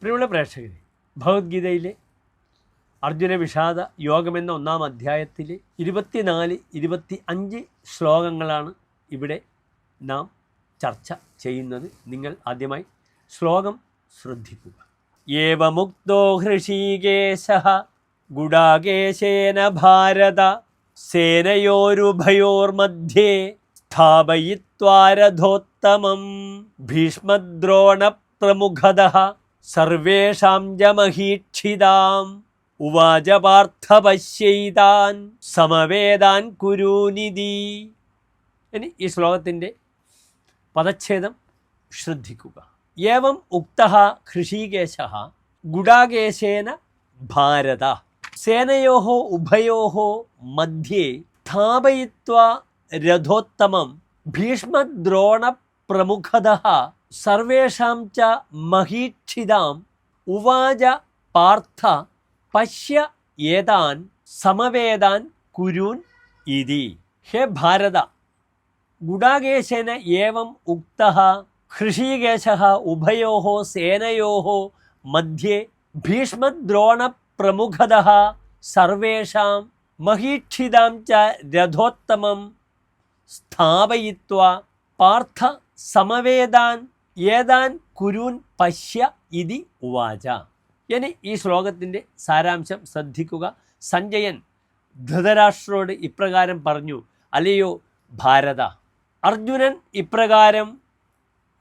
പ്രിയമുള്ള പ്രേക്ഷകരെ, ഭഗവത്ഗീതയിലെ അർജുന വിഷാദ യോഗമെന്ന 1-ാം അധ്യായത്തിലെ 24-25 ശ്ലോകങ്ങളാണ് ഇവിടെ നാം ചർച്ച ചെയ്യുന്നത്. നിങ്ങൾ ആദ്യമായി ശ്ലോകം ശ്രദ്ധിക്കുക. ഏവമുക്തോ ഹൃഷീകേശഃ ഗുഡാകേശേന ഭാരത സേനയോരുഭയോർമധ്യേ സ്ഥാപയിത്വാ രഥോത്തമം ഭീഷ്മദ്രോണപ്രമുഖദഃ സർവേഷാം ജമഹീക്ഷിതാം ഉവാച പാർത്ഥ പശ്യൈതാൻ സമവേദാൻ കുരൂനിധി. ഇനി ഈ ശ്ലോകത്തിൻ്റെ പദച്ഛേദം ശ്രദ്ധിക്കുക. ഏവം ഉക്തഃ ഹൃഷീകേശഃ ഗുഡാകേശേന ഭാരത സേനയോഃ ഉഭയോഃ മധ്യേ സ്ഥാപയിത്വാ രഥോത്തമം ഭീഷ്മദ്രോണപ്രമുഖദഃ സർവേഷാം ച മഹീക്ഷിതാം ഉവാച പാർത്ഥ പശ്യ ഏതാൻ സമവേദാൻ കുരൂൻ ഇതി. ഹേ ഭാരത, ഗുഡാകേശേന ഏവം ഉക്തഃ ഹൃഷീകേശഃ ഉഭയോഃ സേനയോഃ മധ്യേ ഭീഷ്മദ്രോണപ്രമുഖദഃ സർവേഷാം മഹീക്ഷിതാം ച രഥോത്തമം സ്ഥാപയിത്വാ പാർത്ഥ സമവേദാൻ ഏതാൻ കുരൂൻ പശ്യ ഇതി ഉവാച. ഇനി ഈ ശ്ലോകത്തിൻ്റെ സാരാംശം ശ്രദ്ധിക്കുക. സഞ്ജയൻ ധൃതരാഷ്ട്രരോട് ഇപ്രകാരം പറഞ്ഞു: അല്ലയോ ഭാരത, അർജുനൻ ഇപ്രകാരം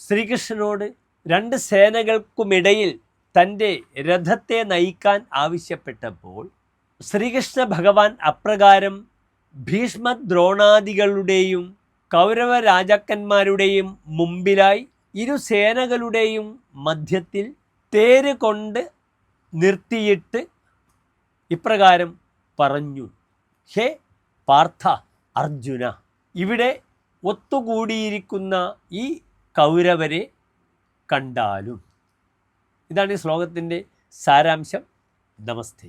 ശ്രീകൃഷ്ണനോട് 2 സേനകൾക്കുമിടയിൽ തൻ്റെ രഥത്തെ നയിക്കാൻ ആവശ്യപ്പെട്ടപ്പോൾ ശ്രീകൃഷ്ണ ഭഗവാൻ അപ്രകാരം ഭീഷ്മദ്രോണാദികളുടെയും കൗരവ രാജാക്കന്മാരുടെയും മുമ്പിലായി 2 സേനകളുടെയും മധ്യത്തിൽ തേര് കൊണ്ട് നിർത്തിയിട്ട് ഇപ്രകാരം പറഞ്ഞു: ഹേ പാർത്ഥ അർജുന, ഇവിടെ ഒത്തുകൂടിയിരിക്കുന്ന ഈ കൗരവരെ കണ്ടാലും. ഇതാണ് ഈ ശ്ലോകത്തിൻ്റെ സാരാംശം. നമസ്തേ.